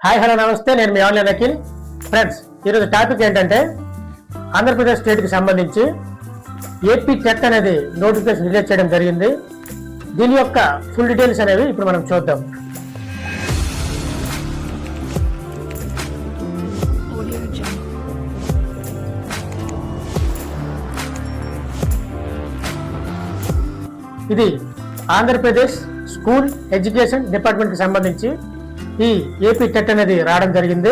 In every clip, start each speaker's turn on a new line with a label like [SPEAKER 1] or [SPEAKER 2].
[SPEAKER 1] Hi hello నమస్తే, నేను మీ online Akhil. Friends, ఈరోజు టాపిక్ ఏంటంటే ఆంధ్రప్రదేశ్ స్టేట్కి సంబంధించి ఏపీ టెట్ అనేది నోటిఫికేషన్ రిలీజ్ చేయడం జరిగింది. దీని యొక్క ఫుల్ డీటెయిల్స్ అనేవి ఇప్పుడు మనం చూద్దాం. ఇది ఆంధ్రప్రదేశ్ స్కూల్ ఎడ్యుకేషన్ డిపార్ట్మెంట్కి సంబంధించి ఈ ఏపీ టెట్ అనేది రావడం జరిగింది.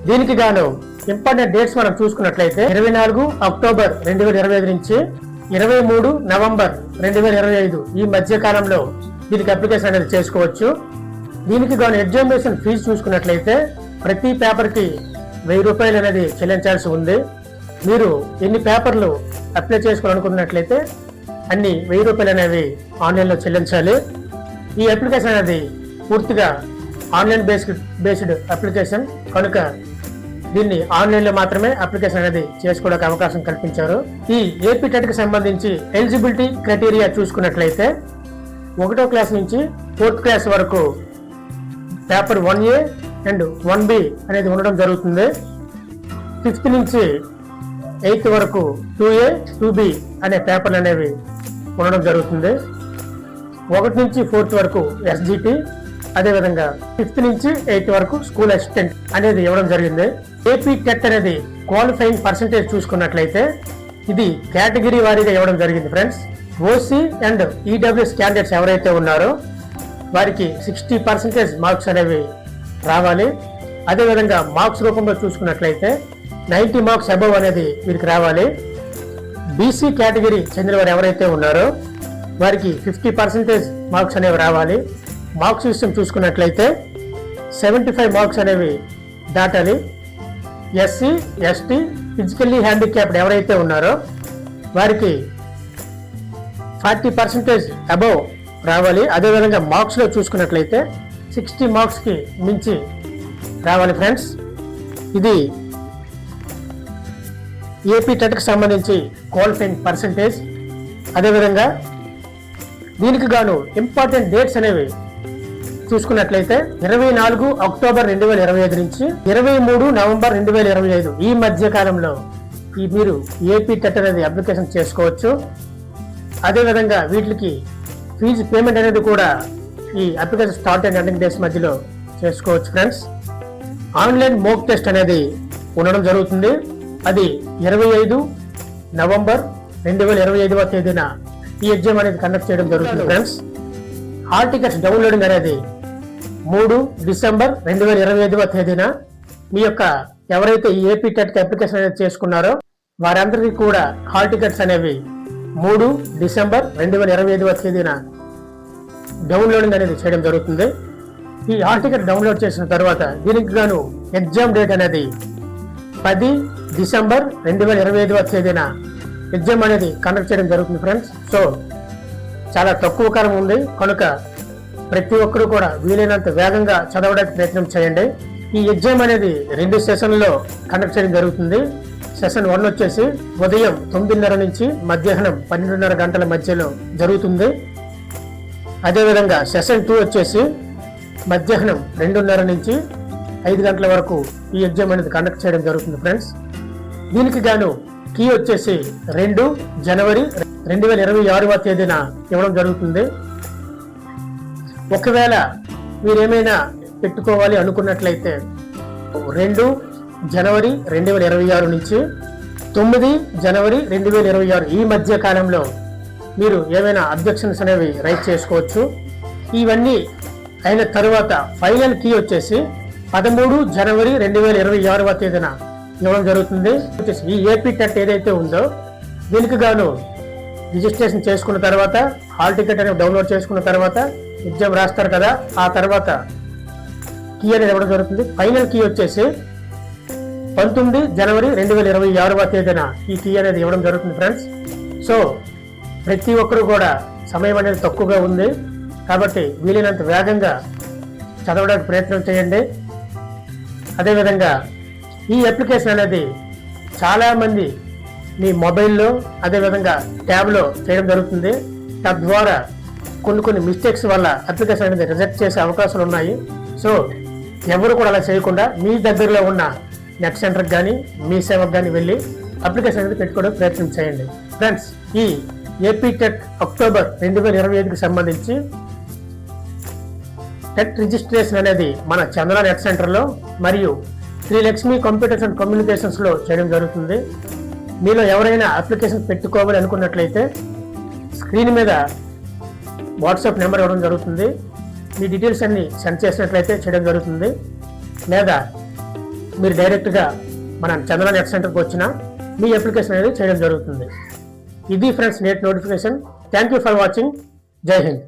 [SPEAKER 1] దీనికి గాను ఇంపార్టెంట్ డేట్స్ మనం చూసుకున్నట్లయితే 24 అక్టోబర్ 2025 నుంచి 23 నవంబర్ 2025 ఈ మధ్య కాలంలో దీనికి అప్లికేషన్ అనేది చేసుకోవచ్చు. దీనికి గాను ఎగ్జామినేషన్ ఫీజు చూసుకున్నట్లయితే ప్రతి పేపర్కి 1000 రూపాయలు అనేది చెల్లించాల్సి ఉంది. మీరు ఎన్ని పేపర్లు అప్లై చేసుకోవాలనుకున్నట్లయితే అన్ని 1000 రూపాయలు అనేవి ఆన్లైన్లో చెల్లించాలి. ఈ అప్లికేషన్ అనేది పూర్తిగా ఆన్లైన్ బేస్డ్ అప్లికేషన్ కనుక దీన్ని ఆన్లైన్లో మాత్రమే అప్లికేషన్ అనేది చేసుకోవడానికి అవకాశం కల్పించారు. ఈ ఏపీ టెట్ కి సంబంధించి ఎలిజిబిలిటీ క్రైటీరియా చూసుకున్నట్లయితే 1వ క్లాస్ నుంచి 4th క్లాస్ వరకు పేపర్ 1A అండ్ 1B అనేది ఉండడం జరుగుతుంది. 5th నుంచి 8th వరకు 2A 2B అనే పేపర్లు అనేవి ఉండడం జరుగుతుంది. 1 నుంచి 4th వరకు SGT, అదేవిధంగా 5th నుంచి 8th వరకు స్కూల్ అసిస్టెంట్ అనేది ఇవ్వడం జరిగింది. ఏపీ టెట్ అనేది క్వాలిఫైయింగ్ పర్సంటేజ్ చూసుకున్నట్లయితే ఇది కేటగిరీ వారీగా ఇవ్వడం జరిగింది. Friends, OC and EWS candidates ఎవరైతే ఉన్నారో వారికి 60% మార్క్స్ అనేవి రావాలి. అదేవిధంగా మార్క్స్ రూపంలో చూసుకున్నట్లయితే 90 మార్క్స్ అబవ్ అనేది వీరికి రావాలి. బీసీ కేటగిరీ చెందిన వారు ఎవరైతే ఉన్నారో వారికి 50% మార్క్స్ అనేవి రావాలి. మార్క్స్ సిస్టమ్ చూసుకున్నట్లయితే 75 మార్క్స్ అనేవి దాటాలి. ఎస్సీ ఎస్టీ ఫిజికల్లీ హ్యాండిక్యాప్డ్ ఎవరైతే ఉన్నారో వారికి 40% అబవ్ రావాలి. అదేవిధంగా మార్క్స్లో చూసుకున్నట్లయితే 60 మార్క్స్కి మించి రావాలి. ఫ్రెండ్స్, ఇది ఏపీ టెట్కి సంబంధించి క్వాలిఫైయింగ్ పర్సంటేజ్. అదేవిధంగా దీనికి గాను ఇంపార్టెంట్ డేట్స్ అనేవి చూసుకున్నట్లయితే 24 అక్టోబర్ 2025 నుంచి 23 నవంబర్ 2025 ఈ మధ్య కాలంలో మీరు ఏపీ టెట్ అనేది అప్లికేషన్ చేసుకోవచ్చు. అదేవిధంగా వీటికి ఫీజు పేమెంట్ అనేది కూడా ఈ application start and ending days మధ్యలో చేసుకోవచ్చు. ఫ్రెండ్స్, ఆన్లైన్ మోక్ టెస్ట్ అనేది ఉండడం జరుగుతుంది. అది 25 నవంబర్ 2025 తేదీన ఈ ఎగ్జామ్ అనేది కండక్ట్ చేయడం జరుగుతుంది. ఫ్రెండ్స్, హాల్ టికెట్స్ డౌన్లోడింగ్ అనేది 3 డిసెంబర్ 2025 తేదీన మీ యొక్క ఎవరైతే ఈ ఏపీ టెట్ అప్లికేషన్ అనేది చేసుకున్నారో వారందరికీ కూడా హాల్ టికెట్స్ అనేవి 3 డిసెంబర్ 2025 తేదీన డౌన్లోడింగ్ అనేది చేయడం జరుగుతుంది. ఈ హాల్ టికెట్ డౌన్లోడ్ చేసిన తర్వాత దీనికి గాను ఎగ్జామ్ డేట్ అనేది 10 డిసెంబర్ 2025 తేదీన ఎగ్జామ్ అనేది కండక్ట్ చేయడం జరుగుతుంది. ఫ్రెండ్స్, సో చాలా తక్కువ కాలం ఉంది కనుక ప్రతి ఒక్కరూ కూడా వీలైనంత వేగంగా చదవడానికి ప్రయత్నం చేయండి. ఈ ఎగ్జామ్ అనేది 2 సెషన్లో కండక్ట్ చేయడం జరుగుతుంది. సెషన్ 1 వచ్చేసి ఉదయం 9:30 నుంచి మధ్యాహ్నం 12:30 గంటల మధ్యలో జరుగుతుంది. అదేవిధంగా సెషన్ 2 వచ్చేసి మధ్యాహ్నం 2:30 నుంచి 5 గంటల వరకు ఈ ఎగ్జామ్ అనేది కండక్ట్ చేయడం జరుగుతుంది. ఫ్రెండ్స్, దీనికి గాను కీ వచ్చేసి 2 జనవరి 2026 తేదీన ఇవ్వడం జరుగుతుంది. ఒకవేళ మీరేమైనా పెట్టుకోవాలి అనుకున్నట్లయితే 2 జనవరి 2026 నుంచి 9 జనవరి 2026 ఈ మధ్య కాలంలో మీరు ఏమైనా అబ్జెక్షన్స్ అనేవి రైట్ చేసుకోవచ్చు. ఇవన్నీ అయిన తరువాత ఫైనల్ కీ వచ్చేసి 13 జనవరి 2026 తేదీన ఇవ్వడం జరుగుతుంది. ఈ ఏపీ టెట్ ఏదైతే ఉందో దీనికి గాను రిజిస్ట్రేషన్ చేసుకున్న తర్వాత హాల్ టికెట్ అనేది డౌన్లోడ్ చేసుకున్న తర్వాత ఎగ్జామ్ రాస్తారు కదా, ఆ తర్వాత కీ అనేది ఇవ్వడం జరుగుతుంది. ఫైనల్ కీ వచ్చేసి 19 జనవరి 2026 తేదీన ఈ కీ అనేది ఇవ్వడం జరుగుతుంది. ఫ్రెండ్స్, సో ప్రతి ఒక్కరు కూడా సమయం అనేది తక్కువగా ఉంది కాబట్టి వీలైనంత వేగంగా చదవడానికి ప్రయత్నం చేయండి. అదేవిధంగా ఈ అప్లికేషన్ అనేది చాలామంది మీ మొబైల్లో అదేవిధంగా ట్యాబ్లో చేయడం జరుగుతుంది. తద్వారా కొన్ని మిస్టేక్స్ వల్ల అప్లికేషన్ అనేది రిజెక్ట్ చేసే అవకాశాలు ఉన్నాయి. సో ఎవరు కూడా అలా చేయకుండా మీ దగ్గరలో ఉన్న నెట్ సెంటర్కి కానీ మీ సేవకు కానీ వెళ్ళి అప్లికేషన్ అనేది పెట్టుకోవడం ప్రయత్నం చేయండి. ఫ్రెండ్స్, ఈ ఏపీ టెట్ అక్టోబర్ 2025కి సంబంధించి టెట్ రిజిస్ట్రేషన్ అనేది మన చంద్ర నెట్ సెంటర్లో మరియు శ్రీ లక్ష్మి కంప్యూటర్స్ అండ్ కమ్యూనికేషన్స్లో చేయడం జరుగుతుంది. మీలో ఎవరైనా అప్లికేషన్ పెట్టుకోవాలి అనుకున్నట్లయితే స్క్రీన్ మీద వాట్సాప్ నెంబర్ ఇవ్వడం జరుగుతుంది. మీ డీటెయిల్స్ అన్ని సెండ్ చేసినట్లయితే చేయడం జరుగుతుంది. లేదా మీరు డైరెక్ట్గా మన చంద్ర నెట్ సెంటర్కి వచ్చినా మీ అప్లికేషన్ అనేది చేయడం జరుగుతుంది. ఇది ఫ్రెండ్స్ నేట్ notification. Thank you for watching. Jai Hind.